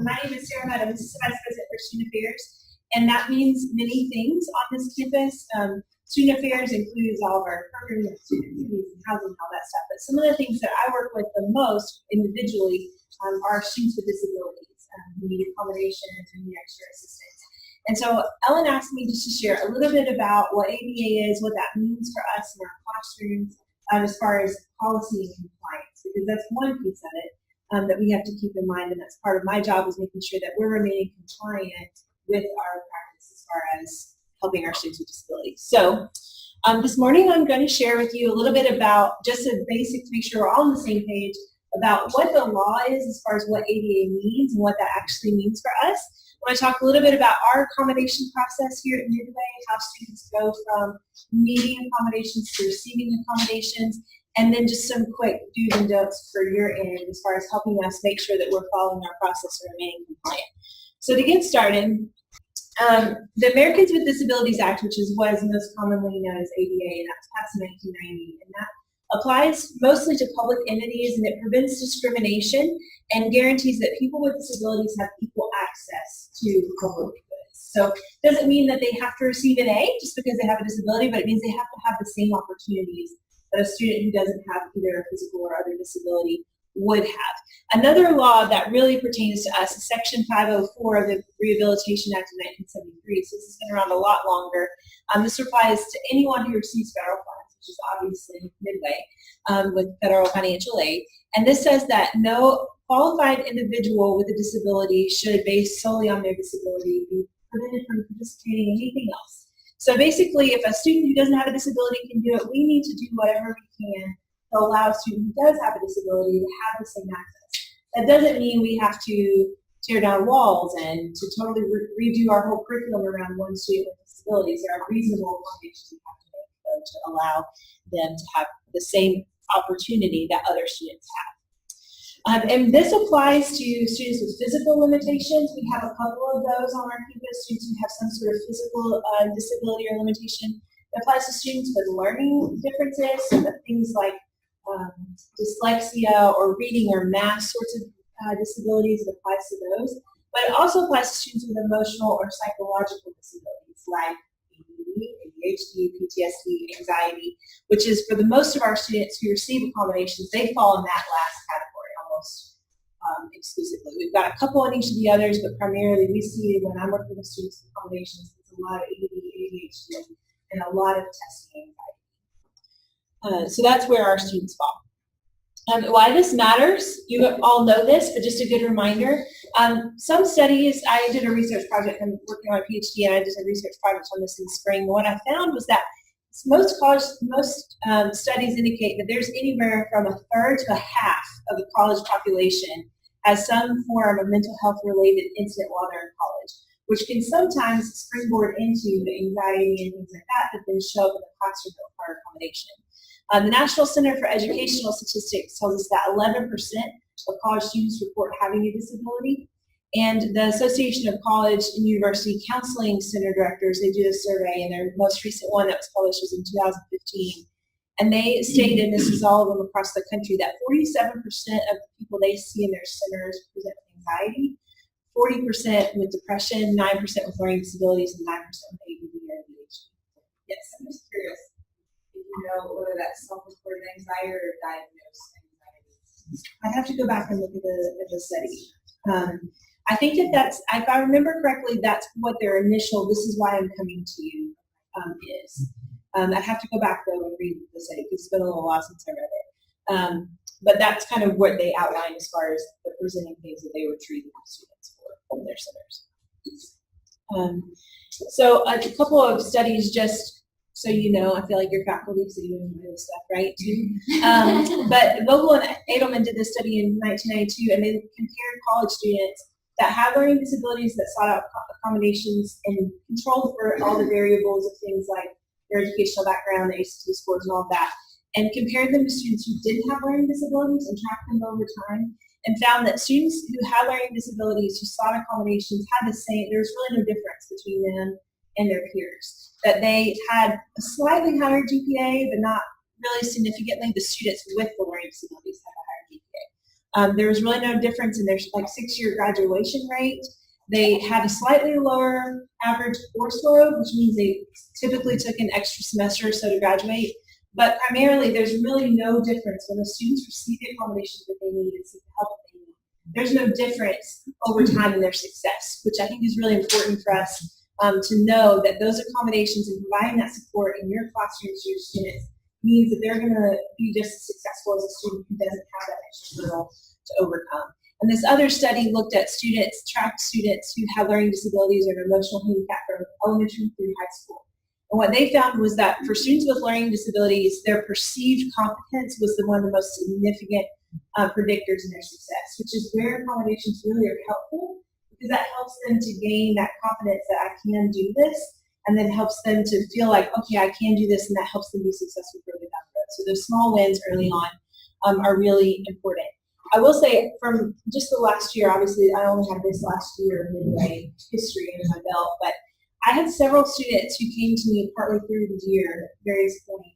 My name is Sarah and I'm Assistant Vice President for Student Affairs, and that means many things on this campus. Student Affairs includes all of our programs, student activities, and housing, and all that stuff. But some of the things that I work with the most individually are students with disabilities who need accommodations and need extra assistance. And so Ellen asked me just to share a little bit about what ADA is, what that means for us in our classrooms, as far as policy and compliance, because that's one piece of it that we have to keep in mind, and that's part of my job, is making sure that we're remaining compliant with our practice as far as helping our students with disabilities. So this morning I'm going to share with you a little bit about just a basic to make sure we're all on the same page about what the law is as far as what ADA means and what that actually means for us. I want to talk a little bit about our accommodation process here at Midway, how students go from needing accommodations to receiving accommodations, and then just some quick do's and don'ts for your end as far as helping us make sure that we're following our process and remaining compliant. So to get started, the Americans with Disabilities Act, which is what is most commonly known as ADA, and that was passed in 1990, and that applies mostly to public entities, and it prevents discrimination and guarantees that people with disabilities have equal access to public goods. So it doesn't mean that they have to receive an A just because they have a disability, but it means they have to have the same opportunities that a student who doesn't have either a physical or other disability would have. Another law that really pertains to us is Section 504 of the Rehabilitation Act of 1973. So this has been around a lot longer. This applies to anyone who receives federal funds, which is obviously Midway, with federal financial aid. And this says that no qualified individual with a disability should, based solely on their disability, be prevented from participating in anything else. So basically, if a student who doesn't have a disability can do it, we need to do whatever we can to allow a student who does have a disability to have the same access. That doesn't mean we have to tear down walls and to totally redo our whole curriculum around one student with disabilities. There are reasonable accommodations we have to make, though, to allow them to have the same opportunity that other students have. And this applies to students with physical limitations. We have a couple of those on our campus, students who have some sort of physical disability or limitation. It applies to students with learning differences, so that things like dyslexia or reading or math sorts of disabilities. It applies to those. But it also applies to students with emotional or psychological disabilities like ADD, ADHD, PTSD, anxiety, which is for the most of our students who receive accommodations, they fall in that last category almost exclusively. We've got a couple in each of the others, but primarily we see when I'm working with students with accommodations, it's a lot of ADD, ADHD, and a lot of testing anxiety. So that's where our students fall. Why this matters, you all know this, but just a good reminder. Some studies, I did a research project, I'm working on a PhD, and I did a research project on this in the spring. What I found was that most studies indicate that there's anywhere from a third to a half of the college population has some form of mental health related incident while they're in college, which can sometimes springboard into anxiety and things like that that then show up in the classroom that require accommodation. The National Center for Educational Statistics tells us that 11% of college students report having a disability. And the Association of College and University Counseling Center Directors, they did a survey, and their most recent one that was published was in 2015. And they stated, and this is all of them across the country, that 47% of the people they see in their centers present with anxiety, 40% with depression, 9% with learning disabilities, and 9% with ADD or ADHD. Yes, I'm just curious if you know whether that's self-reported anxiety or diagnosed anxiety. I'd have to go back and look at the study. I think that that's, if I remember correctly, that's what their initial, this is why I'm coming to you, is. I'd have to go back, though, and read the study, because it's been a little while since I read it. But that's kind of what they outlined as far as the presenting things that they were treating students for in their centers. So a couple of studies, just so you know, I feel like you're faculty, so you enjoy this stuff, right? But Vogel and Edelman did this study in 1992, and they compared college students that have learning disabilities that sought out accommodations and controlled for all the variables of things like their educational background, the ACT scores, and all of that, and compared them to students who didn't have learning disabilities and tracked them over time, and found that students who had learning disabilities who sought accommodations had the same, there was really no difference between them and their peers. That they had a slightly higher GPA, but not really significantly. The students with the learning disabilities had a higher GPA. There was really no difference in their like 6-year graduation rate. They had a slightly lower average course load, which means they typically took an extra semester or so to graduate. But primarily, there's really no difference when the students receive the accommodations that they need and seek the help that they need. There's no difference over time in their success, which I think is really important for us to know that those accommodations and providing that support in your classrooms to your students means that they're going to be just as successful as a student who doesn't have that extra hurdle to overcome. And this other study looked at tracked students who had learning disabilities or an emotional handicap from elementary through high school. And what they found was that for students with learning disabilities, their perceived competence was one of the most significant predictors in their success, which is where accommodations really are helpful, because that helps them to gain that confidence that I can do this, and then helps them to feel like, okay, I can do this, and that helps them be successful further down the road. So those small wins early on are really important. I will say from just the last year, obviously I only had this last year of Midway history under my belt, but I had several students who came to me partly through the year at various points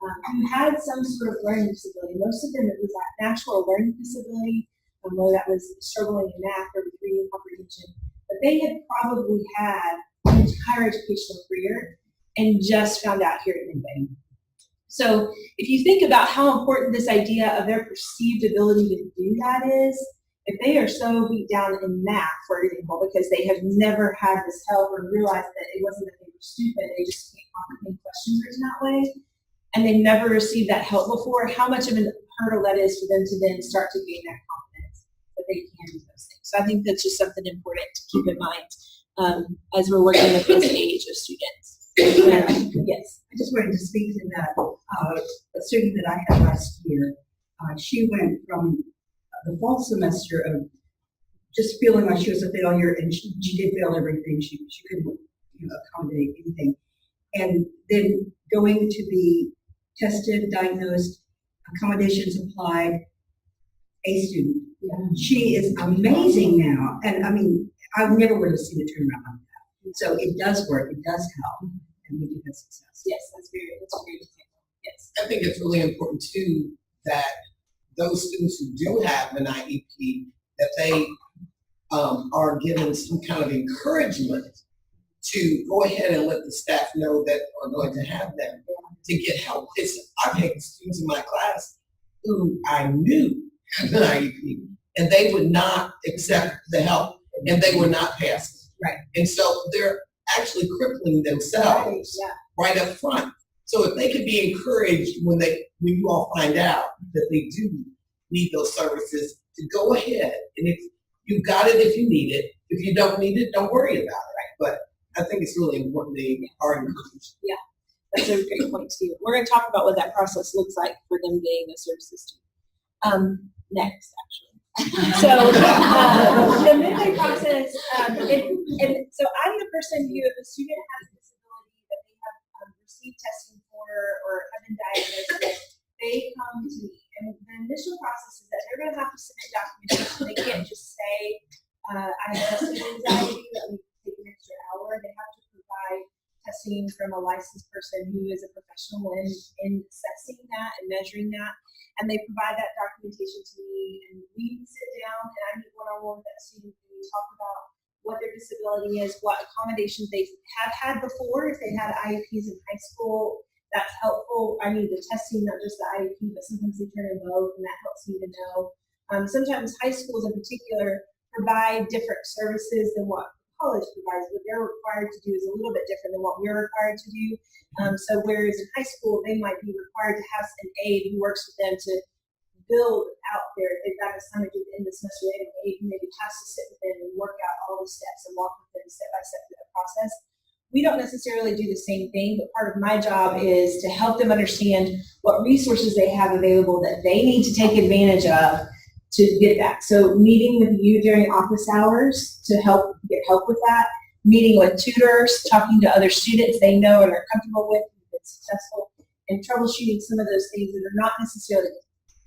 who had some sort of learning disability. Most of them, it was that natural learning disability, whether that was struggling in math or with reading comprehension, but they had probably had an entire educational career and just found out here at Midway. So if you think about how important this idea of their perceived ability to do that is, if they are so beat down in math, for example, because they have never had this help or realized that it wasn't that they were stupid, they just can't comprehend questions written that way, and they never received that help before, how much of a hurdle that is for them to then start to gain that confidence that they can do those things. So I think that's just something important to keep in mind as we're working with this age of students. Yes. I just wanted to speak to that. A student that I had last year, she went from the fall semester of just feeling like she was a failure, and she did fail everything. She couldn't accommodate anything. And then going to be tested, diagnosed, accommodations applied, a student. Yeah. She is amazing now. And I mean, I never would have seen a turnaround like that. So it does work, it does help, and we do have success. Yes, that's great example. Yes. I think it's really important too that those students who do have an IEP, that they are given some kind of encouragement to go ahead and let the staff know that are going to have them to get help. I've had students in my class who I knew had an IEP, and they would not accept the help, and they were not passing. Right. And so they're actually crippling themselves right up front. So if they could be encouraged when you all find out that they do need those services, to go ahead, and if you got it, if you need it, if you don't need it, don't worry about it. Right? But I think it's really important they are encouraged. Yeah, that's a great point too. We're going to talk about what that process looks like for them getting those services too. Next, actually. So the Midway process, and so I'm the person who, if a student has a disability that they have received testing for or have been diagnosed with, they come to me. And the initial process is that they're going to have to submit documentation. They can't just say, I have testing anxiety, let me take an extra hour. They have to provide testing from a licensed person who is a professional in assessing that and measuring that. And they provide that documentation to me, and we sit down and I meet one-on-one with that student, and we talk about what their disability is, what accommodations they have had before. If they had IEPs in high school, that's helpful. I need the testing, not just the IEP, but sometimes they turn in both, and that helps me to know. Sometimes high schools in particular provide different services than what college provides. What they're required to do is a little bit different than what we're required to do. So whereas in high school, they might be required to have an aide who works with them to build out they've got an assignment at the end of the semester, they have an aide who maybe has to sit with them and work out all the steps and walk with them step by step through the process. We don't necessarily do the same thing, but part of my job is to help them understand what resources they have available that they need to take advantage of to get that. So meeting with you during office hours to get help with that, meeting with tutors, talking to other students they know and are comfortable with, and been successful, and troubleshooting some of those things that are not necessarily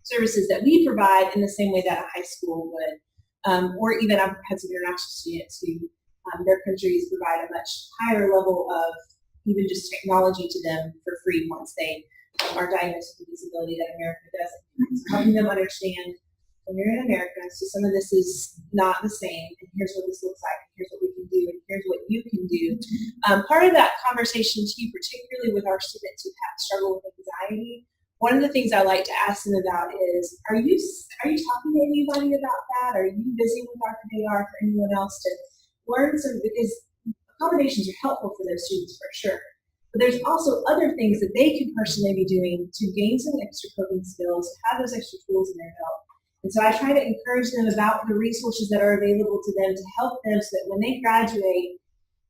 services that we provide in the same way that a high school would. Or even I've had some international students who their countries provide a much higher level of even just technology to them for free once they are diagnosed with a disability that America doesn't. So helping them understand when you're in America, so some of this is not the same, and here's what this looks like, and here's what we can do, and here's what you can do. Part of that conversation too, particularly with our students who have struggled with anxiety, one of the things I like to ask them about is, are you talking to anybody about that? Are you busy with Dr. Dayar for anyone else to learn some, because accommodations are helpful for those students for sure. But there's also other things that they can personally be doing to gain some extra coping skills, have those extra tools in their belt. And so I try to encourage them about the resources that are available to them to help them so that when they graduate,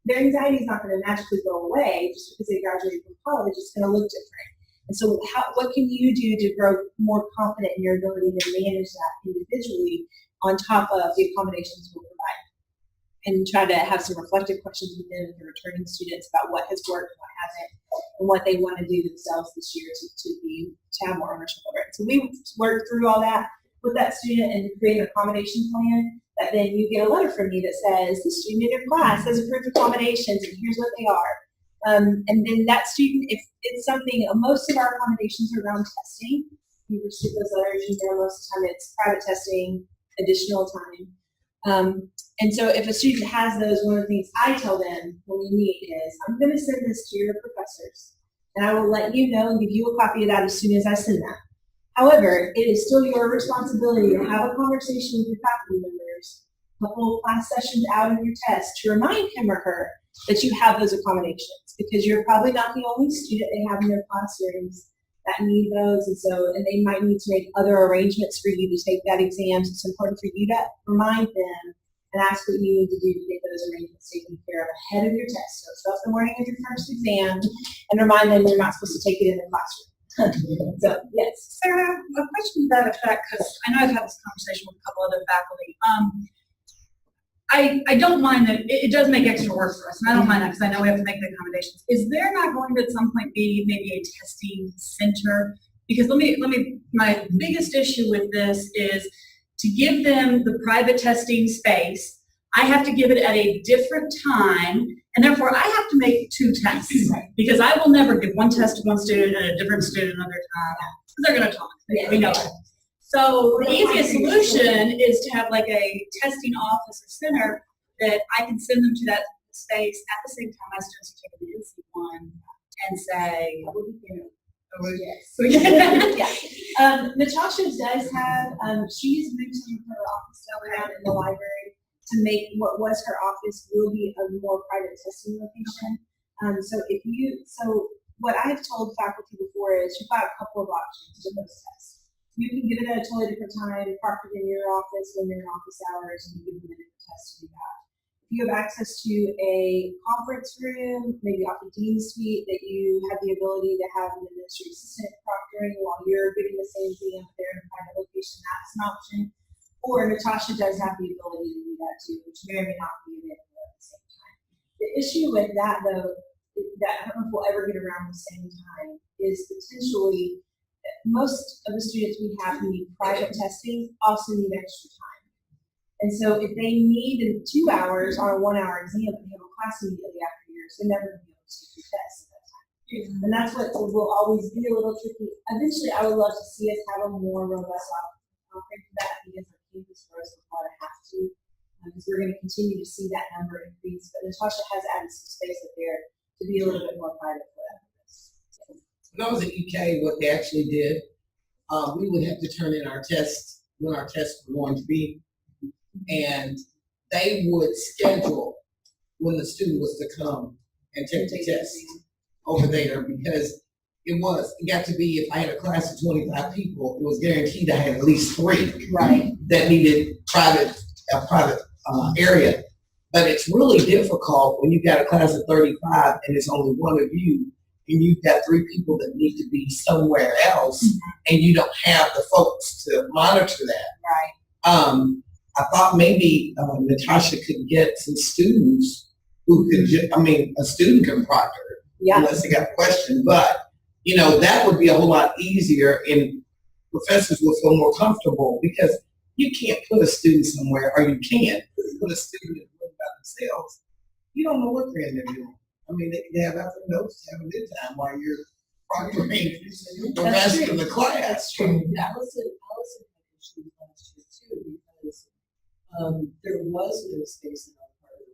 their anxiety is not going to magically go away just because they graduated from college. It's going to look different. And so what can you do to grow more confident in your ability to manage that individually on top of the accommodations we'll provide? And try to have some reflective questions with them, the returning students, about what has worked, what hasn't, and what they want to do themselves this year to have more ownership over it. So we worked through all that with that student and create an accommodation plan that then you get a letter from me that says the student in your class has approved accommodations and here's what they are. And then that student, if it's something, most of our accommodations are around testing. We receive those letters, most of the time it's private testing, additional time. And so if a student has those, one of the things I tell them when we meet is, I'm going to send this to your professors, and I will let you know and give you a copy of that as soon as I send that. However, it is still your responsibility to have a conversation with your faculty members, a couple class sessions out of your test, to remind him or her that you have those accommodations, because you're probably not the only student they have in their classrooms that need those, and they might need to make other arrangements for you to take that exam. So it's important for you to remind them and ask what you need to do to get those arrangements taken care of ahead of your test. So show up in the morning of your first exam and remind them you're not supposed to take it in the classroom. So, yes. Sarah, a question to that effect, because I know I've had this conversation with a couple other faculty. I don't mind that it does make extra work for us, and I don't mind that because I know we have to make the accommodations. Is there not going to at some point be maybe a testing center? Because my biggest issue with this is to give them the private testing space. I have to give it at a different time, and therefore I have to make 2 tests, because I will never give one test to one student and a different student another time, because they're going to talk. We know it. So the easiest solution is to have like a testing office or center that I can send them to that space at the same time my students are taking the NC one and say, Natasha does have, she's moved some of her office around in the library to make what was her office will be a more private testing location. So what I've told faculty before is you've got a couple of options for those tests. You can give it at a totally different time, park it in your office when you're in office hours, and you give them a different test to do that. If you have access to a conference room, maybe off the dean's suite, that you have the ability to have an administrative assistant proctoring while you're giving the same exam there in a private location, that's an option. Or Natasha does have the ability to do that too, which may or may not be available at the same time. The issue with that, though, that I don't know if we'll ever get around the same time, is potentially most of the students we have who need private testing also need extra time. And so if they need 2 hours on a 1-hour exam, but they have a class immediately after yours, they're never going to be able to take your test at that time. And that's what will always be a little tricky. Eventually, I would love to see us have a more robust offering for that, because our campus grows with a lot of have to, because we're going to continue to see that number increase. But Natasha has added some space up there to be a little bit more private for that. When I was at UK, what they actually did, we would have to turn in our tests when our tests were going to be, and they would schedule when the student was to come and take the test over there, because it got to be, if I had a class of 25 people, it was guaranteed I had at least 3 that needed a private area. But it's really difficult when you've got a class of 35 and it's only one of you, and you've got 3 people that need to be somewhere else, and you don't have the folks to monitor that. I thought maybe Natasha could get some students who could, a student can proctor unless they got a question, but that would be a whole lot easier, and professors will feel more comfortable, because you can't put a student somewhere, or you can put a student in a room by themselves. You don't know what they're in there doing. They have other notes to have a good time while you're proctoring the rest of the class. That's true. Allison had issues last year too, because there was no space in our part of the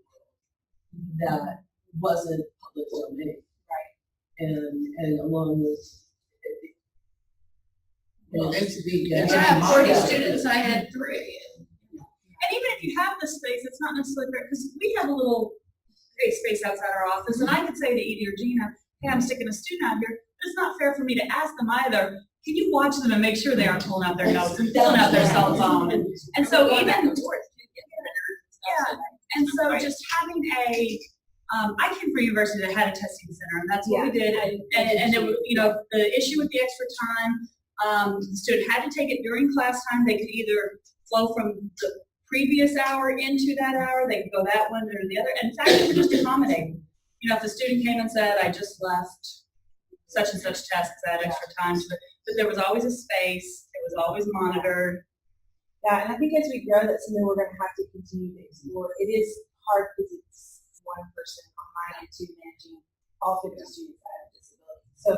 world that wasn't public domain. Right. And along with Well, then to be. Yeah, and to be 40 mindful- students, I had 3. And even if you have the space, it's not necessarily fair, because we have a little space outside our office, and I could say to Edie or Gina, hey, I'm sticking a student out here. It's not fair for me to ask them either, can you watch them and make sure they aren't pulling out their notes and pulling out their cell phone? And so even, yeah, and so just having I came from a university that had a testing center, and that's what we did. And it was, the issue with the extra time, the student had to take it during class time. They could either flow from the previous hour into that hour, they could go that one or the other. And in fact, we were just accommodating. If the student came and said, I just left such and such tests at extra time, but there was always a space, it was always monitored. Yeah, and I think as we grow, that's something we're going to have to continue to explore. It is hard because it's one person on my end too managing all 50 students that have disabilities. So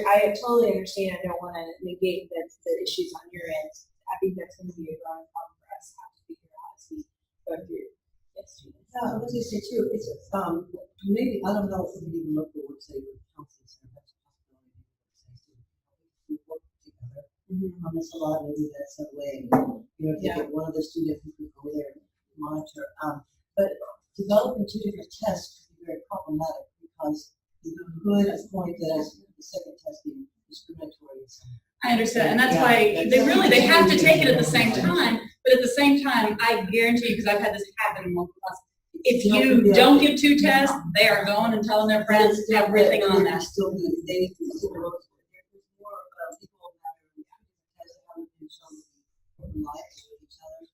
I totally understand. I don't want to negate the issues on your end. I think that's going to be a growing problem for us to have to figure out as we go through this students. I was going to say too, it's maybe, I don't know if we even look at what say with counseling center, that's a possibility. We work together on this a lot, maybe that's a way, if you get one of the students who could go there and monitor. But developing 2 different tests could be very problematic because you could point that as the second test being discriminatory. I understand, and that's why they have to take it at the same time, but at the same time, I guarantee you, because I've had this happen in multiple classes, if you don't give 2 tests, they are going and telling their friends everything on that. Still be, they still look, there's more people that haven't been shown to be lives with each other.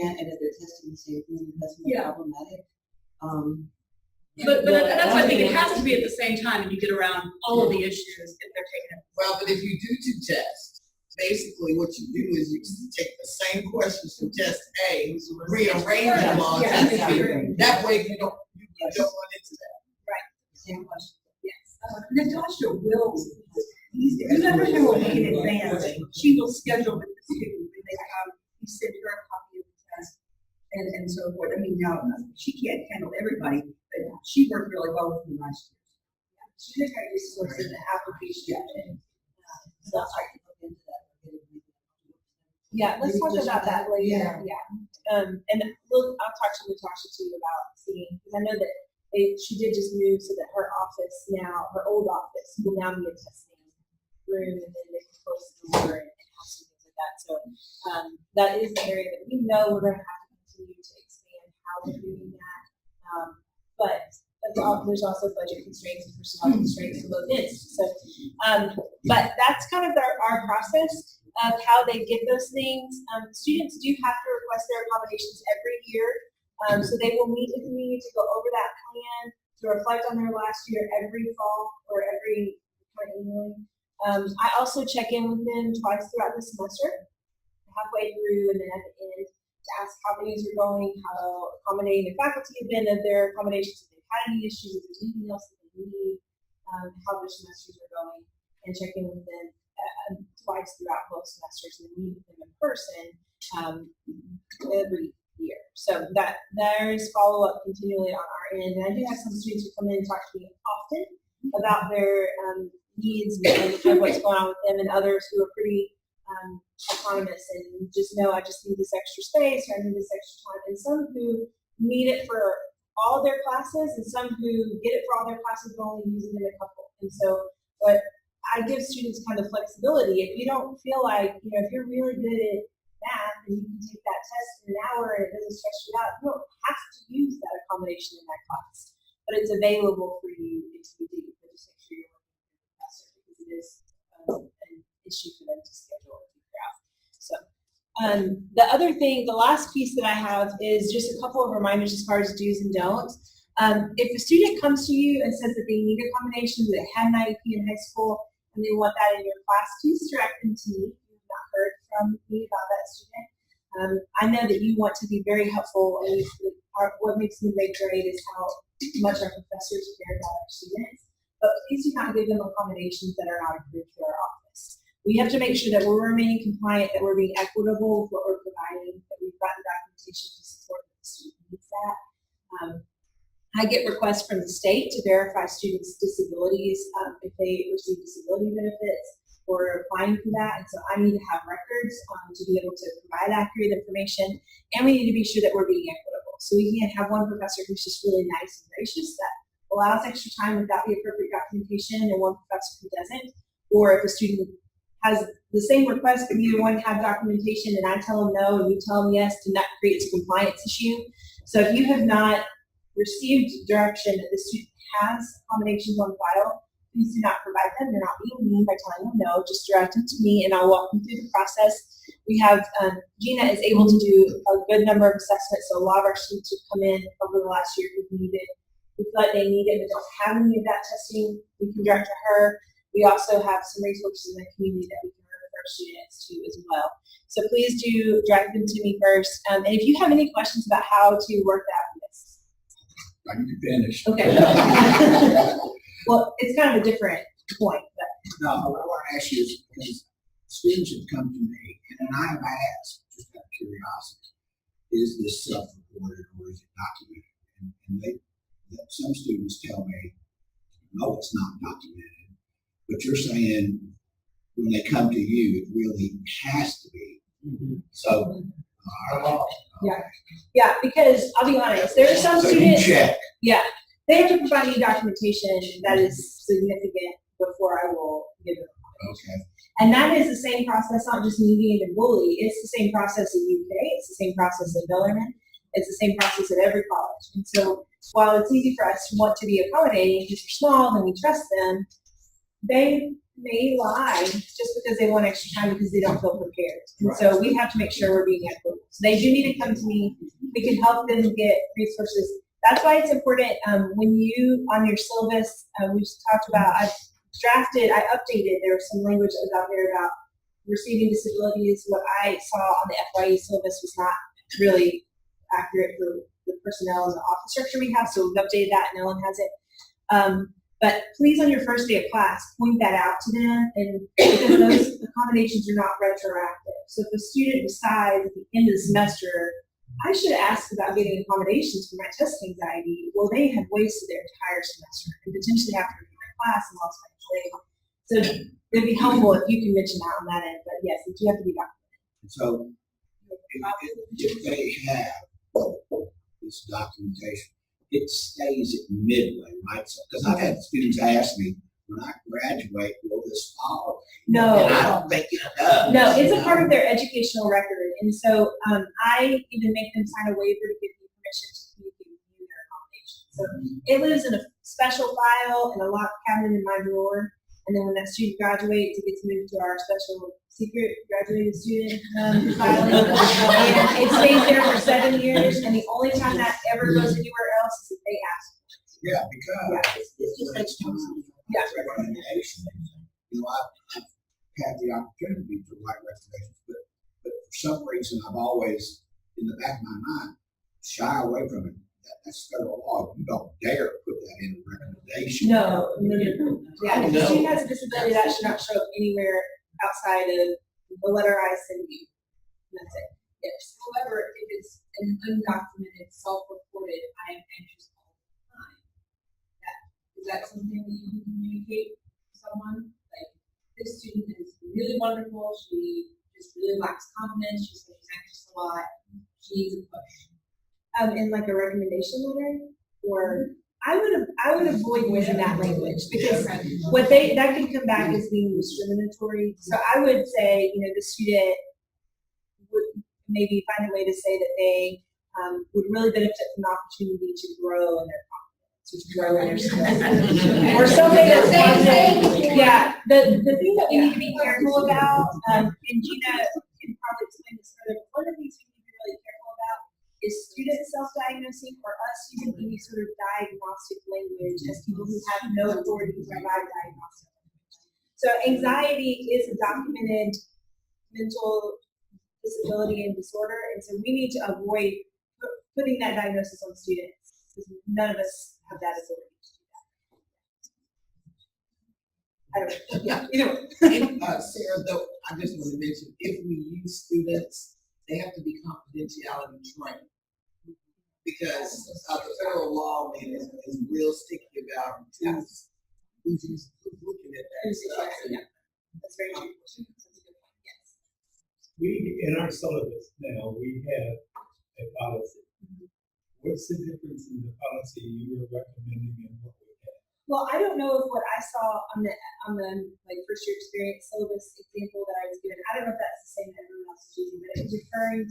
And if they're testing the same thing, that's more problematic. But that's why I think it has to be at the same time, and you get around all of the issues if they're taking it. Well, but if you do 2 tests, basically what you do is you take the same questions from test A, rearrange them on test B. That way you don't run into that. Right. Same question. Yes. Natasha will, you never know in advance, she will schedule with the student when they come, you send her a copy of the test and so forth. I mean, now, she can't handle everybody, but she worked really well with me last year. She did her resources in the application. So I can look into that. Yeah, let's talk about that later. Yeah. And I'll talk to Natasha too about seeing, because I know that she did just move so that her office now, her old office, will now be a testing room, and then they can close the door and have some things like that. So that is the area that we know we're going to have to continue to expand how we're doing that. But there's also budget constraints and personnel constraints for both ends. So, but that's kind of our process of how they get those things. Students do have to request their accommodations every year. So they will meet with me to go over that plan, to reflect on their last year every fall or every annually. I also check in with them twice throughout the semester, halfway through and then at the end, to ask how things are going, how accommodating the faculty have been of their accommodations, if they've had any issues, if there's anything else that they need, how their semesters are going, and check in with them twice throughout both semesters, and meet with them in person every year. So that there is follow-up continually on our end. And I do have some students who come in and talk to me often about their needs and what's going on with them, and others who are pretty autonomous and just know I just need this extra space or I need this extra time, and some who need it for all their classes and some who get it for all their classes but only use it in a couple. And so but I give students kind of flexibility. If you don't feel like, if you're really good at math and you can take that test in an hour and it doesn't stress you out, you don't have to use that accommodation in that class, but it's available for you if you do. But just make sure you're working with the professor, because it is an issue for them to schedule and figure out. So the other thing, the last piece that I have is just a couple of reminders as far as do's and don'ts. If a student comes to you and says that they need accommodations, they had an IEP in high school, and they want that in your class, please direct them to me. You've not heard from me about that student. I know that you want to be very helpful, and what makes Midway great is how much our professors care about our students. But please do not give them accommodations that are not approved through our office. We have to make sure that we're remaining compliant, that we're being equitable with what we're providing, that we've gotten documentation to support that the student needs that. I get requests from the state to verify students' disabilities if they receive disability benefits or applying for that. And so I need to have records to be able to provide accurate information, and we need to be sure that we're being equitable. So we can't have one professor who's just really nice and gracious that allows extra time without the appropriate documentation, and one professor who doesn't. Or if a student has the same request, but neither one have documentation, and I tell them no, and you tell them yes, then that creates a compliance issue. So if you have not received direction that the student has accommodations on file, please do not provide them. They're not being mean by telling them no, just direct them to me, and I'll walk them through the process. We have, Gina is able to do a good number of assessments, so a lot of our students who've come in over the last year who feel like they need it, but don't have any of that testing, we can direct to her. We also have some resources in the community that we can refer students to as well. So please do direct them to me first. And if you have any questions about how to work that, yes. I can finish. Okay. Well, it's kind of a different point, but. No, what I want to ask you is, because students have come to me, and I have asked, just out of curiosity, is this self-reported or is it documented? And some students tell me, no, it's not documented. But you're saying when they come to you, it really has to be. Mm-hmm. So, Yeah, because I'll be honest, there are some so students. you check. Yeah, they have to provide me documentation that is significant before I will give them. Okay. And that is the same process, not just me being a bully. It's the same process in UK. It's the same process in Bellarmine. It's the same process at every college. And so while it's easy for us to want to be accommodating because we're small and we trust them, they may lie just because they want extra time because they don't feel prepared. And so we have to make sure we're being equitable. So they do need to come to me. We can help them get resources. That's why it's important when you, on your syllabus, we just talked about, I updated, there was some language that was out there about receiving disabilities. What I saw on the FYE syllabus was not really accurate for the personnel and the office structure we have, so we've updated that and Ellen has it. But please, on your first day of class, point that out to them, and because those accommodations are not retroactive. So if a student decides at the end of the semester, I should ask about getting accommodations for my test anxiety, well, they have wasted their entire semester and potentially have to repeat my class and lost my grade. So it'd be helpful if you can mention that on that end, but yes, it do have to be documented. So if they have this documentation, it stays at Midway, right? Because I've had students ask me, when I graduate, will this follow? No. And I don't think it does. No, it's a part of their educational record. And so I even make them sign a waiver to give me permission to communicate with you their accommodation. So it lives in a special file in a locked cabinet in my drawer. And then when that student graduates, it gets moved to our special secret graduated student file. And it stays there for 7 years. And the only time that ever goes anywhere else is if they ask. Yeah, because It's just like, Yeah. recommendations. You know, I've had the opportunity to write recommendations, but for some reason I've always, in the back of my mind, shy away from it. That's federal law. You don't dare put that in a recommendation. No. Yeah, if the student has a disability, that should not show up anywhere outside of the letter I send you. That's it. Yes. However, if it's an undocumented, self-reported, I am anxious all the time. Is that something that you can communicate to someone? Like, this student is really wonderful. She just really lacks confidence. She says she's anxious a lot. She needs a push. In like a recommendation letter, or I would avoid using that language because what that could come back as being discriminatory. So I would say, the student would maybe find a way to say that they would really benefit from the opportunity to grow in their confidence, to grow in their skills, or something that's positive. Yeah, the thing that we need to be careful about, and Gina can probably explain this further. One of the things we need to be really careful about is students self-diagnosing, or us using any sort of diagnostic language as people who have no authority to provide diagnostic language. So anxiety is a documented mental disability and disorder, and so we need to avoid putting that diagnosis on students because none of us have that authority to do that. I don't know, yeah, either way. And, Sarah, though, I just want to mention, if we use students, they have to be confidentiality trained. Because the federal law is real sticky about who's looking at that stuff. That's very true. That's a good point, yes. We, in our syllabus now, we have a policy. What's the difference in the policy you are recommending and what we have? Well, I don't know if what I saw on the like first year experience syllabus example that I was given, I don't know if that's the same that everyone else is using, but it was referring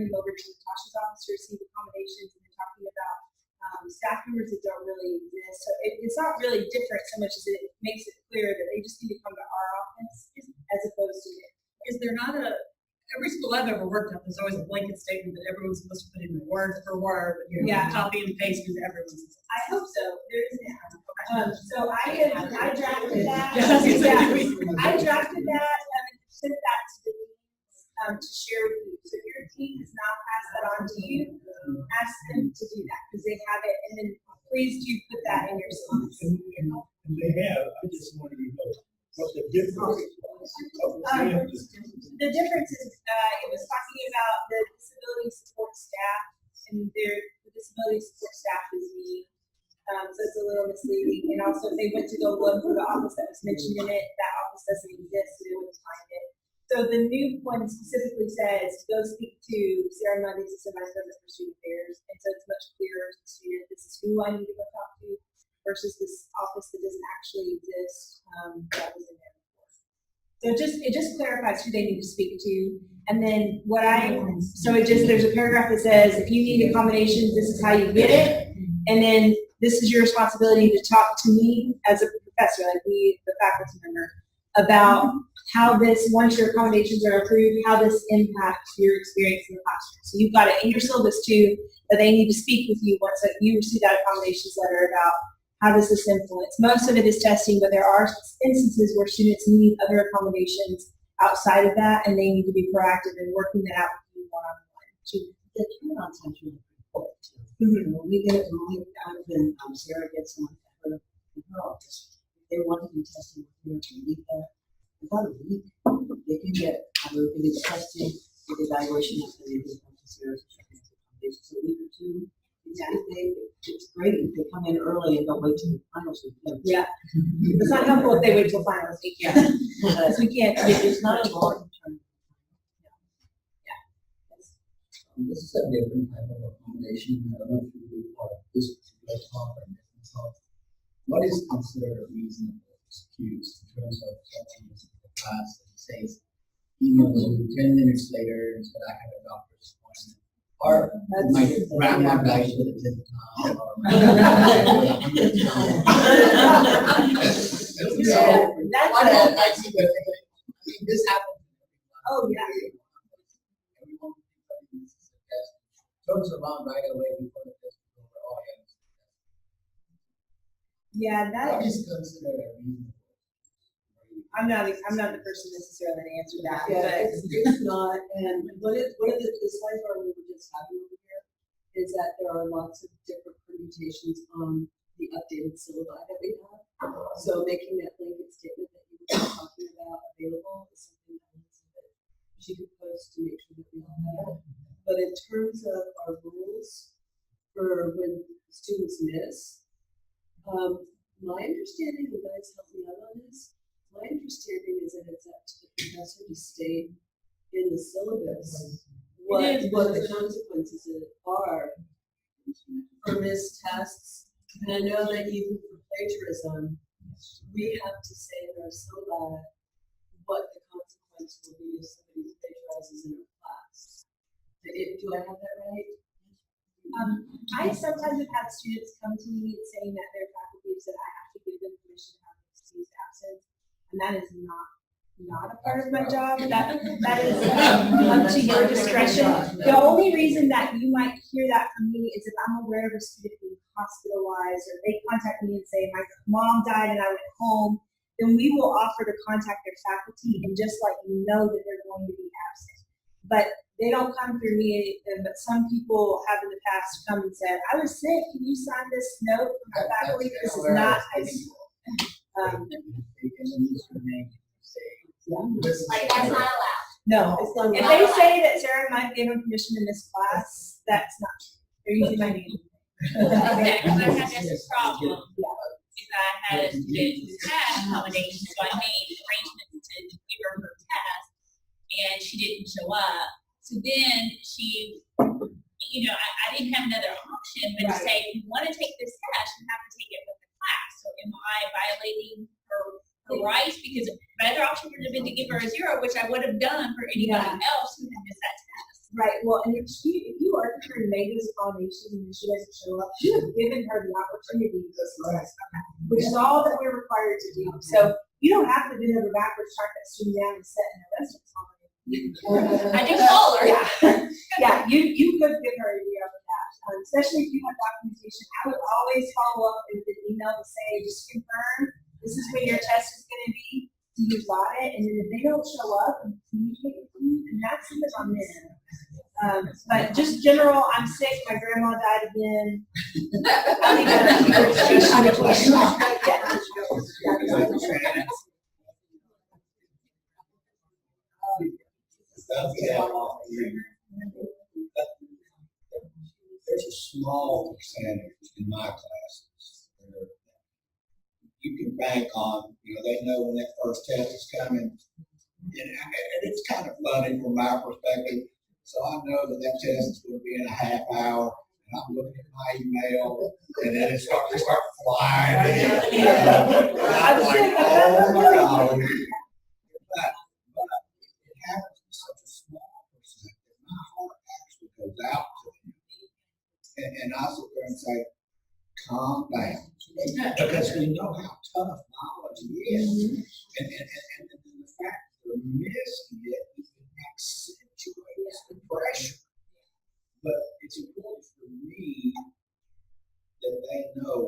them over to Natasha's office to receive accommodations, and they're talking about staff members that don't really exist. So it's not really different so much as it makes it clear that they just need to come to our office as opposed to it. Is there not every school I've ever worked at, there's always a blanket statement that everyone's supposed to put in word for word, Yeah. copy and paste into everyone's. I hope so. There is now. So I drafted that. Yeah, Yeah. I drafted that and sent that to the deans to share with you. So if your team has not passed that on to you, ask them to do that because they have it. And then please do put that in your syllabus. And they have, I just wanted to know what the difference was. The difference is, it was talking about the disability support staff, and the disability support staff is me. So it's a little misleading. And also, if they went to go look for the office that was mentioned in it, that office doesn't exist, so they wouldn't find it. So the new one specifically says, go speak to Sarah Mundy, Assistant Vice President for Student Affairs. And so it's much clearer to the student, this is who I need to go talk to, versus this office that doesn't actually exist, that was in there. So it just clarifies who they need to speak to. And then there's a paragraph that says, if you need accommodations, this is how you get it. And then this is your responsibility to talk to me as a professor, like me, the faculty member, about how this, once your accommodations are approved, how this impacts your experience in the classroom. So you've got it in your syllabus too, that they need to speak with you once you receive that accommodations letter about how does this influence? Most of it is testing, but there are instances where students need other accommodations outside of that, and they need to be proactive in working that out with you one-on-one. The turnaround time's really important too. When we get, Sarah gets someone in her office, they want to do testing with her to leave there. About a week, they can get the testing, the evaluation, and then they come to Sarah's accommodation. So a week or two. It's great if they come in early and don't wait till the finals week. Yeah. It's not helpful if they wait till finals week. Yeah. Because we can't. It's not a long term. This is a different type of accommodation. I don't know if you would be part of this particular talk or different talk. What is considered a reasonable excuse in terms of something in the class that says, email you 10 minutes later and said I have a doctor's appointment? Or my grandma dies with a 10th time, or my I see that. I mean, this happens. Oh, yeah. Everyone turns around right away before the test is over. Oh, Yeah, that what is considered a reasonable? I'm not the person necessarily to answer that. Yeah, But it's not, and one of the sidebar we were just having over here is that there are lots of different permutations on the updated syllabi that we have. So making that blanket statement that you were just talking about available is something that she could post to make sure that we all have it. But in terms of our rules for when students miss, my understanding, you guys help me out on this, my understanding is that it's up to the professor to state in the syllabus what the consequences are for missed tests. And I know that even for plagiarism, we have to say in our syllabi what the consequence will be if somebody plagiarizes in our class. Do I have that right? I sometimes have had students come to me saying that their faculty have said I have to give them permission to have excused absence, and that is not a part of my job. That is up to your discretion. The only reason that you might hear that from me is if I'm aware of a student being hospitalized, or they contact me and say my mom died and I went home, then we will offer to contact their faculty and just let you know that they're going to be absent. But they don't come through me, but some people have in the past come and said, I was sick, can you sign this note from the faculty? This is not high school. Like, that's not allowed. No, It's not if allowed. they say that Sarah might give them permission to miss class, that's not true. They're using my name. Okay, because I had this problem. Is I had a student who had accommodations, so I made arrangements to give her her test, and she didn't show up. So then she, I didn't have another option but to say, if you want to take this test, you have to take it with the class. So am I violating her rights? Because my other option would have been to give her a 0, which I would have done for anybody else who had missed that test. Right, well, and if you are concerned made those accommodations and she doesn't show up, you have given her the opportunity to discuss, which is all that we're required to do. So you don't have to bend over backwards, track that student down and set in a residence hall. I do call her. Yeah, yeah, you could give her a year of that, especially if you have documentation. I would always follow up with an email to say, just confirm, this is when your test is gonna be, so you got it, and then if they don't show up and communicate with you, then that's it on them. But just general, I'm sick, my grandma died again. I think There's a small percentage in my classes where you can bank on, they know when that first test is coming. And it's kind of funny from my perspective. So I know that test is going to be in a half hour, and I'm looking at my email, and then it starts flying in. I'm like, oh my God. But it happens in such a small percent that my heart actually goes out to them. And I sit there and say, calm down. Because we know how tough biology is. And the fact that they're missing it accentuates the pressure. But it's important for me that they know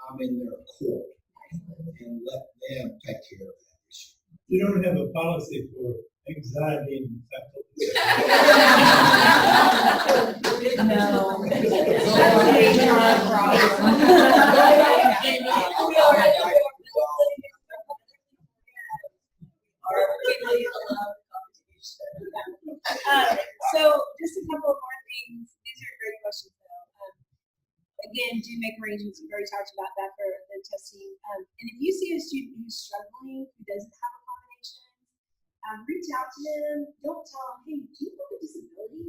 I'm in their court and let them take care of that issue. You don't have a policy for anxiety and No. So just a couple of more things. These are great questions though. Again, do make arrangements. We've already talked about that for the testing. And if you see a student who's struggling, who doesn't have accommodations, reach out to them. Don't tell them, hey, do you have a disability?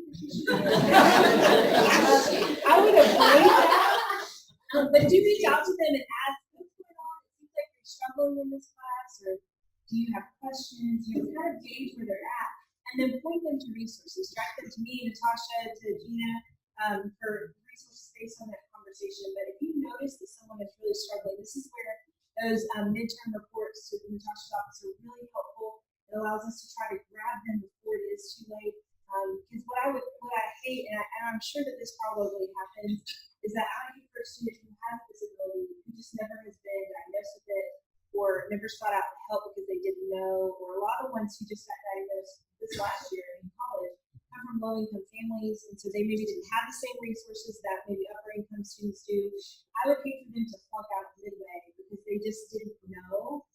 I would avoid that. But do reach out to them and ask, what's going on? It seems like you're struggling in this class, or do you have questions? Kind of gauge where they're at, and then point them to resources. Direct them to me, Natasha, to Gina, for resources based on that conversation. But if you notice that someone is really struggling, this is where those midterm reports to Natasha's office are really helpful. It allows us to try to grab them before it is too late. Because what I hate, and I'm sure that this probably happens, is that I hate for a student who has a disability, who just never has been diagnosed with it, or never sought out help because they didn't know, or a lot of ones who just got diagnosed this last year in college come from low-income families, and so they maybe didn't have the same resources that maybe upper-income students do. I would hate for them to flunk out of Midway because they just didn't know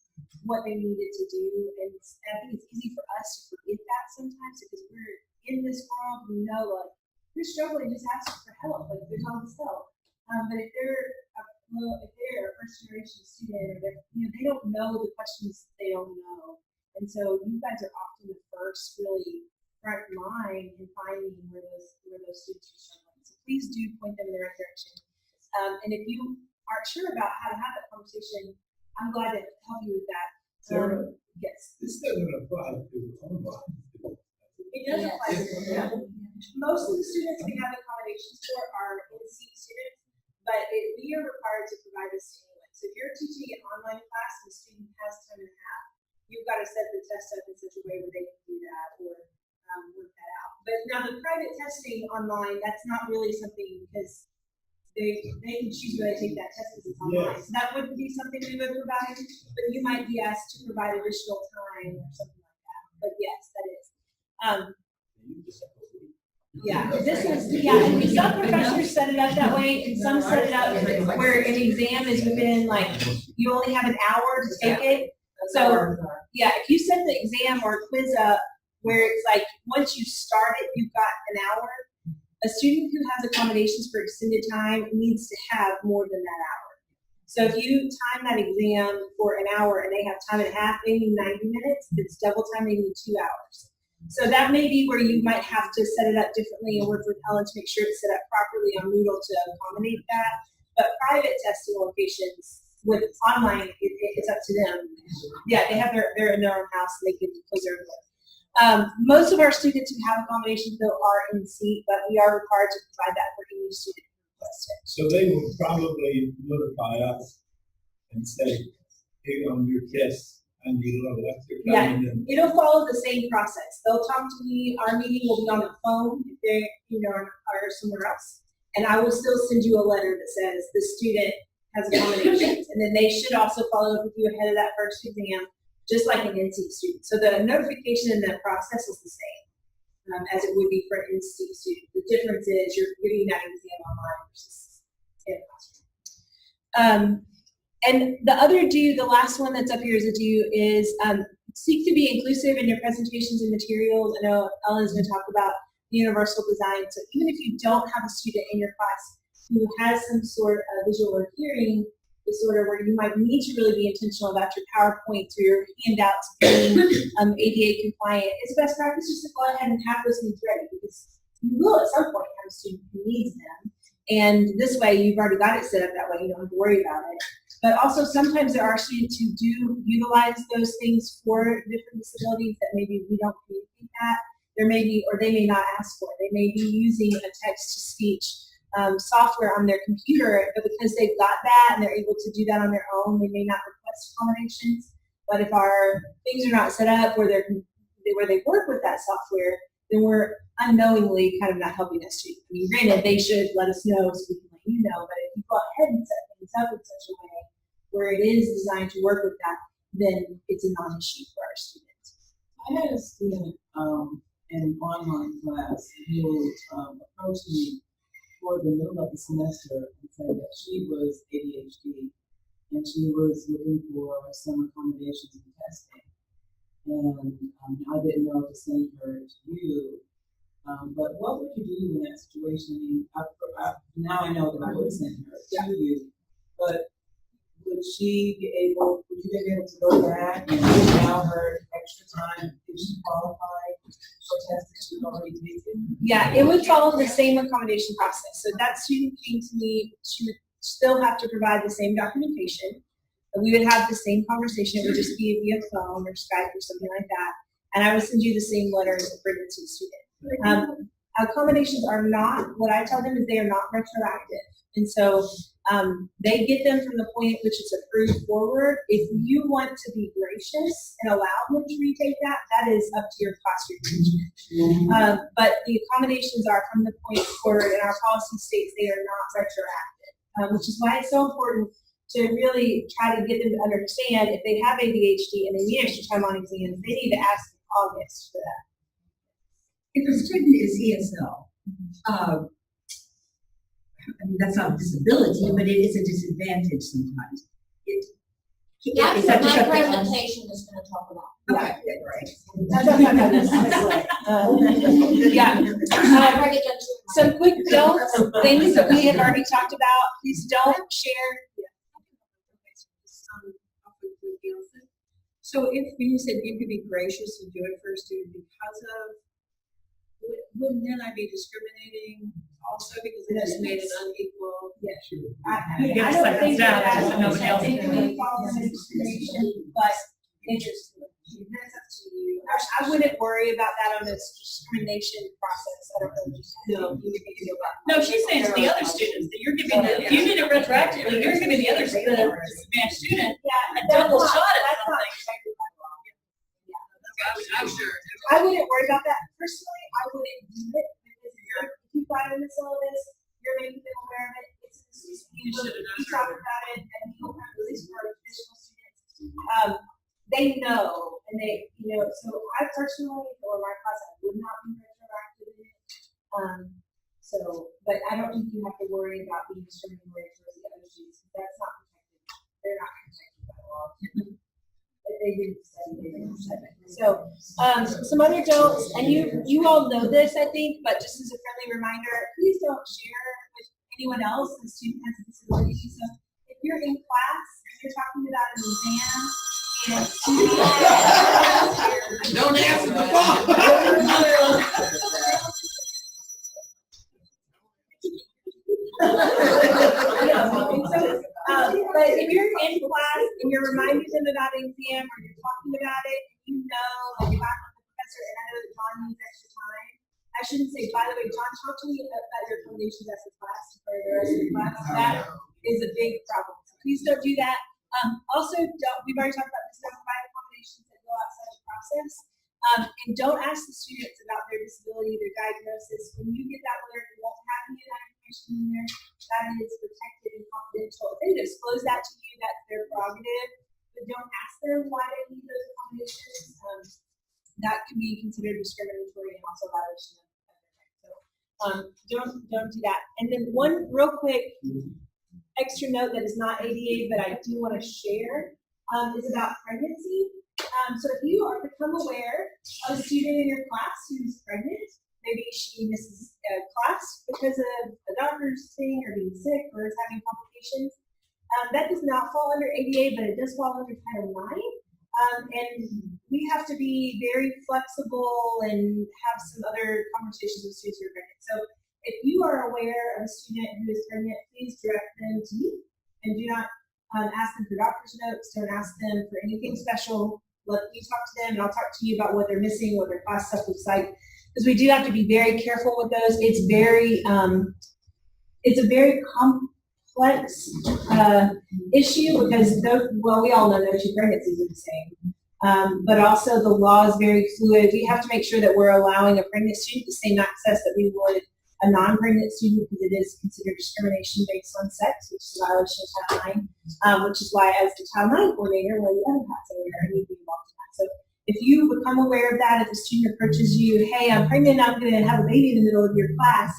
what they needed to do, and I think it's easy for us to forget that sometimes because we're in this world. We know, like, if you're struggling, just ask for help. Like, there's all this help. But if they're a first-generation student, or they don't know the questions they don't know, and so you guys are often the first really front line in finding where those students are struggling. So please do point them in the right direction. And if you aren't sure about how to have that conversation, I'm glad to help you with that. Sarah, Yes. this doesn't apply to online. It does apply to most of the students we have accommodations for are in-seat students, but we are required to provide this to anyone. So if you're teaching an online class and the student has time and a half, you've got to set the test up in such a way where they can do that or work that out. But now the private testing online, that's not really something because they can choose where they take that test because it's online. Yes. So that wouldn't be something we would provide, but you might be asked to provide additional time or something like that. But yes, that is. Yeah, this is, and some professors set set it up that way, and some set it up where an exam is within, like, you only have an hour to take it. So, yeah, if you set the exam or quiz up where it's like, once you start it, you've got an hour, a student who has accommodations for extended time needs to have more than that hour. So if you time that exam for an hour and they have time and a half, they need 90 minutes, if it's double time, they need 2 hours. So that may be where you might have to set it up differently and work with Ellen to make sure it's set up properly on Moodle to accommodate that. But private testing locations with online, it's up to them. Yeah, they have they're in their own house and they can close their door. Most of our students who have accommodations though are in seat, but we are required to provide that for any student who requests it. So they will probably notify us and say, hey, on your test, I need a little extra time. Yeah, it'll follow the same process. They'll talk to me, our meeting will be on the phone if they, are somewhere else. And I will still send you a letter that says the student has accommodations. And then they should also follow up with you ahead of that first exam, just like an in-seat student. So the notification in that process is the same as it would be for an in-seat student. The difference is you're getting that exam online versus in a classroom. And the other due, the last one that's up here is a due, is seek to be inclusive in your presentations and materials. I know Ellen's going to talk about the universal design. So even if you don't have a student in your class who has some sort of visual or hearing disorder where you might need to really be intentional about your PowerPoints or your handouts being ADA compliant, it's best practice just to go ahead and have those things ready, because you will at some point have a student who needs them. And this way, you've already got it set up that way, you don't have to worry about it. But also sometimes there are students who do utilize those things for different disabilities that maybe we don't communicate that. There may be, or they may not ask for it. They may be using a text-to-speech software on their computer, but because they've got that and they're able to do that on their own, they may not request accommodations. But if our things are not set up where they work with that software, then we're unknowingly kind of not helping that student. I mean, granted, they should let us know so we can let you know, but if you go ahead and set things up in such a way where it is designed to work with that, then it's a non-issue for our students. I had a student in an online class who approached me for the middle of the semester and said that she was ADHD and she was looking for some accommodations and testing. And I didn't know to send her to you. But what would you do in that situation? I mean, now I know that I would send her to you, but would you be able to go back and allow her extra time if she qualified for tests that she's already taken? Yeah, it would follow the same accommodation process. So that student came to me, she would still have to provide the same documentation. We would have the same conversation. It would just be via phone or Skype or something like that. And I would send you the same letter as a pregnancy student. Accommodations are not, what I tell them is they are not retroactive. And so they get them from the point at which it's approved forward. If you want to be gracious and allow them to retake that, that is up to your classroom management. But the accommodations are from the point forward, and our policy states they are not retroactive, which is why it's so important to really try to get them to understand if they have ADHD and they need extra time on exams, they need to ask in August for that. If a student is ESL, I mean, that's not a disability, but it is a disadvantage sometimes. That's what my presentation is gonna talk about. Okay, right. Yeah. Some quick don'ts, things that we have already talked about. Please don't share. So if you said you could be gracious and do it for a student because of, wouldn't then I be discriminating also because it just made it unequal? Yeah, sure. Give I us don't like think that, that so nobody else it can. would fall under discrimination, but interesting. That's up to you. I wouldn't worry about that on this discrimination process. I don't know. You would need to go back. No, she's saying to the other students that you're giving the, if you did it retroactively, you're giving the other student, the disadvantaged student, Yeah, a double that's shot at not something. protected by law. I'm sure. I wouldn't worry about that. Personally, I wouldn't do it because if you've got it in the syllabus, you're making them aware of it. You talk about it, and you'll have at least for additional students. They know, and they, so I personally, or my class, I would not be retroactive in it. But I don't don't think you have to worry about being discriminatory towards the other students. That's not protected. They're not protected by law. If they didn't study, they didn't study. So, some other adults, and you all know this, I think, but just as a friendly reminder, please don't share with anyone else the student has a disability. So, if you're in class and you're talking about an exam, and Don't answer the phone. But if you're in class and you're reminding them about an exam or you're talking about it, you know, like if I'm with the professor and I know that John needs extra time, I shouldn't say, by the way, John, talk to me about your accommodations after class for the rest of the class. That is a big problem. So please don't do that. Also, we've already talked about this, don't provide accommodations that go outside the process. And don't ask the students about their disability, their diagnosis. When you get that letter, you won't have any of that information in there. That is protected and confidential. If they disclose that to you, that's their prerogative. But don't ask them why they need those accommodations. That can be considered discriminatory and also a violation of their rights. So don't do that. And then one real quick extra note that is not ADA, but I do want to share is about pregnancy. So if you are become aware of a student in your class who's pregnant, maybe she misses class because of a doctor's thing or being sick or is having complications, that does not fall under ADA, but it does fall under Title IX. And we have to be very flexible and have some other conversations with students who are pregnant. So if you are aware of a student who is pregnant, please direct them to me and do not ask them for doctor's notes. Don't ask them for anything special. Let me talk to them, and I'll talk to you about what they're missing, what their class stuff looks like, because we do have to be very careful with those. It's a very complex issue because we all know no two pregnancies are the same, but also the law is very fluid. We have to make sure that we're allowing a pregnant student the same access that we would a non-pregnant student, because it is considered discrimination based on sex, which is a violation of Title IX, which is why as the Title IX coordinator, one of the other hats I wear, I need to be involved in that. So if you become aware of that, if a student approaches you, hey, I'm pregnant, I'm going to have a baby in the middle of your class,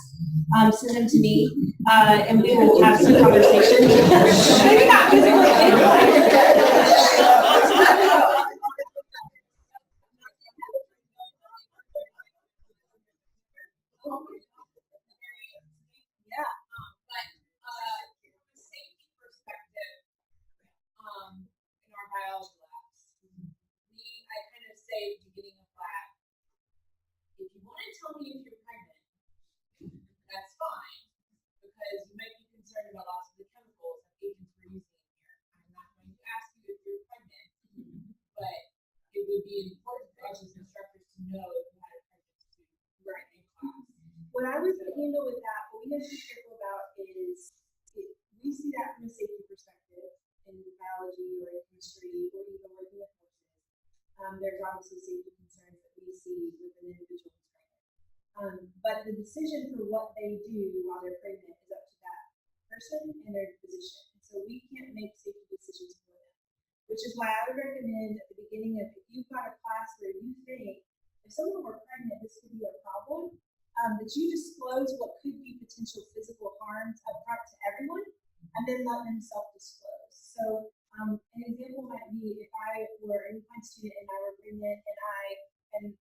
send them to me, and we will have some conversations. Maybe not physically. biology labs. I kind of say beginning of lab, if you want to tell me if you're pregnant, that's fine, because you might be concerned about lots of the chemicals that agents we're using in here. I'm not going to ask you if you're pregnant, but it would be important for us as instructors to know if you had a pregnancy right in class. What I would handle with that, what we have to be careful about is, we see that from a safety perspective in biology or in chemistry or even working with horses. There's obviously safety concerns that we see with an individual who's pregnant. But the decision for what they do while they're pregnant is up to that person and their physician. So we can't make safety decisions for them, which is why I would recommend at the beginning of, if you've got a class where you think, if someone were pregnant, this could be a problem, that you disclose what could be potential physical harms up front to everyone, and then let them self-disclose. So an example might be if I were an inclined student and I were pregnant and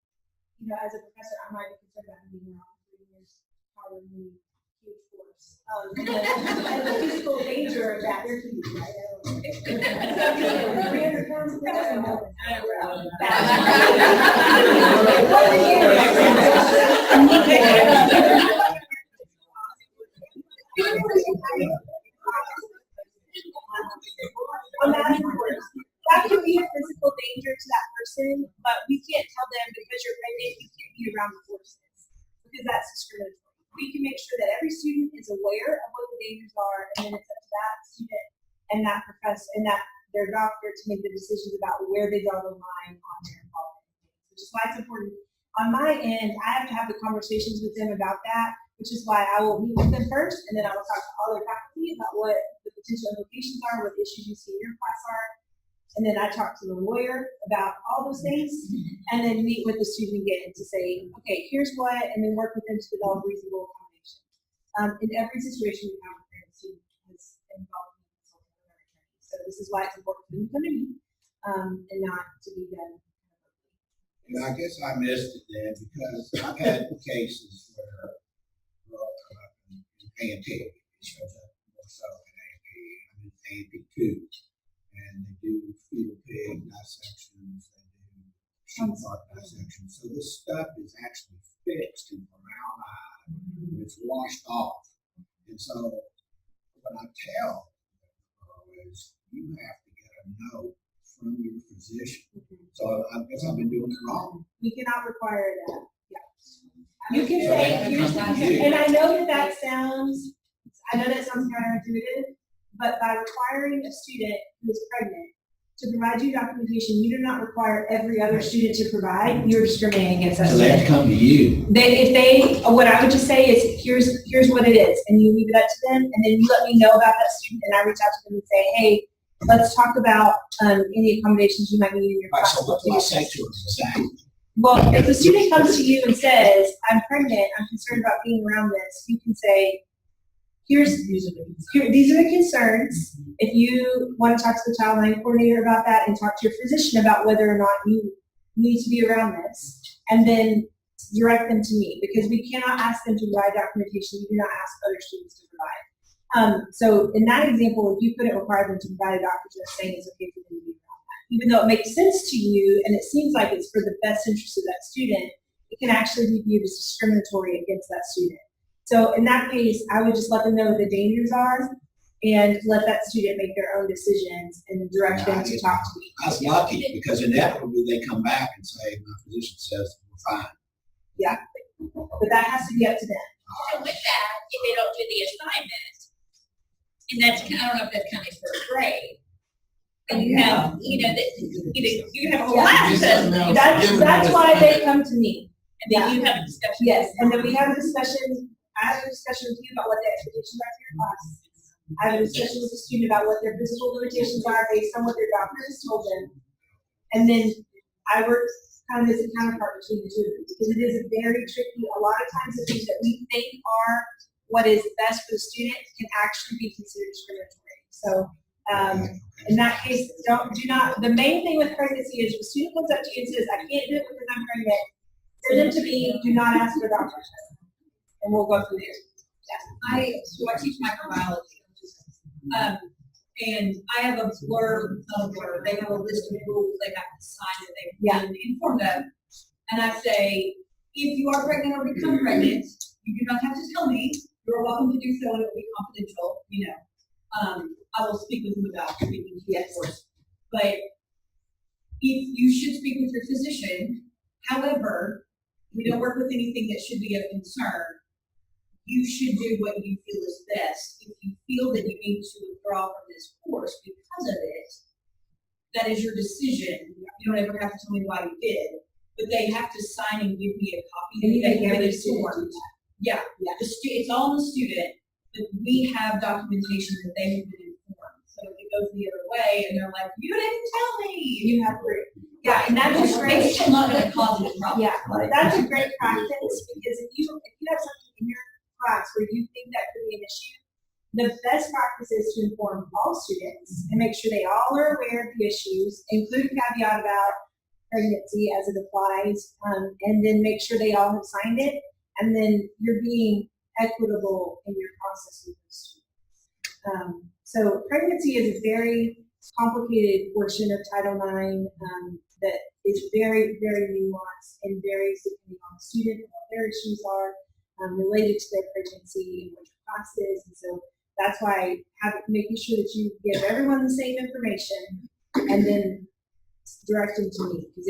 you know, as a professor, I might be concerned about being around for 3 years, probably huge force. And the physical danger of that, they're huge, right? 300 pounds, that could be a physical danger to that person, but we can't tell them because you're pregnant you can't be around the horses, because that's discriminatory. We can make sure that every student is aware of what the dangers are, and then it's up to that student and that professor and that their doctor to make the decisions about where they draw the line on their involvement. Which is why it's important. On my end, I have to have the conversations with them about that, which is why I will meet with them first, and then I will talk to all their faculty about what the potential implications are, what issues you see in your class are, and then I talk to the lawyer about all those things, and then meet with the student again to say, okay, here's what, and then work with them to develop reasonable accommodation. In every situation we have with parents, student is involved in consulting with our attorney. So this is why it's important for them to come to me, and not to be done. And I guess I missed it then because I've had cases where girl come up in A&T, it shows up more so in A&P, I'm in A&P 2, and they do fetal pig dissections, they do sheep heart dissections. So this stuff is actually fixed in formaldehyde, and it's washed off. And so what I tell the girl is you have to get a note from your physician. So I guess I've been doing it wrong. We cannot require that. Yeah. You can So say, they here's, come to you. and I know that sounds counterintuitive, but by requiring a student who is pregnant to provide you documentation, you do not require every other student to provide. You're discriminating against that So they have student. to come to you. What I would just say is, here's what it is, and you leave it up to them, and then you let me know about that student, and I reach out to them and say, hey, let's talk about any accommodations you might need in your Right, class. so what do I say to them exactly? Well, if the student comes to you and says, I'm pregnant, I'm concerned about being around this, you can say, these are the concerns. If you want to talk to the child line coordinator about that and talk to your physician about whether or not you need to be around this, and then direct them to me, because we cannot ask them to provide documentation. We do not ask other students to provide. So in that example, you couldn't require them to provide a document saying it's okay for them to be around that. Even though it makes sense to you and it seems like it's for the best interest of that student, it can actually be viewed as discriminatory against that student. So in that case, I would just let them know what the dangers are and let that student make their own decisions and direct them to talk to me. That's lucky because inevitably they come back and say, my physician says we're fine. Yeah, but that has to be up to them. And with that, if they don't do the assignment, and that's, I don't know if that's kind of first grade, and you have, you have a whole class assessment, That's why they come to me. and then you have a discussion. Yes, and then we have a discussion, I have a discussion with you about what the expectations are for your class. I have a discussion with the student about what their physical limitations are based on what their doctor has told them. And then I work kind of as a counterpart between the two, because it is very tricky. A lot of times the things that we think are what is best for the student can actually be considered discriminatory. So in that case, do not, the main thing with pregnancy is if a student comes up to you and says, I can't do it because I'm pregnant, send them to me, do not ask for a doctor's note. And we'll go from there. I teach microbiology. And I have a blurb, not a blurb, they have a list of rules they have to sign that they inform them. And I say, if you are pregnant or become pregnant, you do not have to tell me. You're welcome to do so and it will be confidential, I will speak with you about speaking to you, of course. But if you should speak with your physician, however, we don't work with anything that should be of concern. You should do what you feel is best. If you feel that you need to withdraw from this course because of it, that is your decision. You don't ever have to tell me why you did, but they have to sign and give me a copy. And you that can they give the student formed. Yeah. It's all the student, but we have documentation that they have been informed. So if it goes the other way and they're like, you didn't tell me. You have proof. Yeah, and that's a great. It's still not going to cause a problem. Yeah, that's a great practice, because if you have something in your class where you think that could be an issue, the best practice is to inform all students and make sure they all are aware of the issues, include a caveat about pregnancy as it applies, and then make sure they all have signed it, and then you're being equitable in your process with those students. So pregnancy is a very complicated portion of Title IX that is very, very nuanced and varies depending on the student and what their issues are related to their pregnancy and what your class is. And so that's why making sure that you give everyone the same information and then direct them to me, because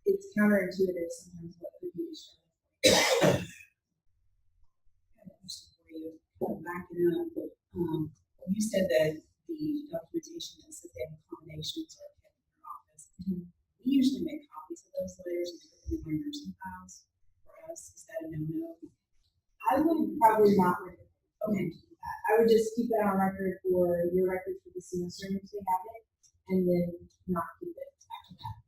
it's counterintuitive sometimes what could be discriminatory. Backing up, you said that the documentation that says they have accommodations are kept in your office. We usually make copies of those letters and put them in our nursing files. For us, is that a no-no? I would probably not recommend doing that. I would just keep it on record for your record for the semester if they have it, and then not keep it after that.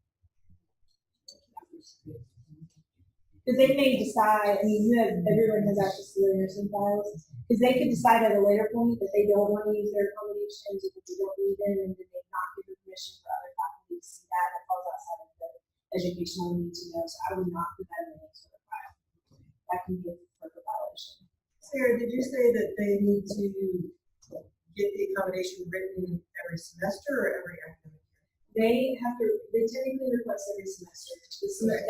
Because they may decide, everyone has access to their nursing files, because they could decide at a later point that they don't want to use their accommodations, or that they don't need them, and that they not give permission for other faculty to see that. That falls outside of the educational need to know, so I would not put that in any sort of file. That can be a further violation. Sarah, did you say that they need to get the accommodation written every semester or every academic year? They technically request every semester.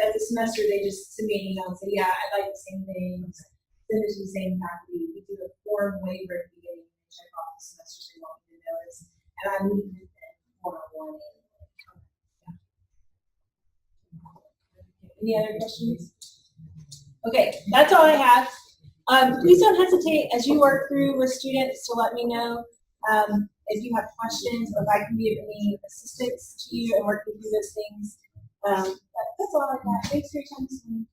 At the semester, they just send me an email and say, yeah, I'd like the same thing, send it to the same faculty. We do a form waiver at the beginning, and check off the semesters they want me to notice, and I meet with them one-on-one. Any other questions? Okay, that's all I have. Please don't hesitate as you work through with students to let me know if you have questions or if I can be of any assistance to you in working through those things. But that's all I got. Thanks for your time this morning.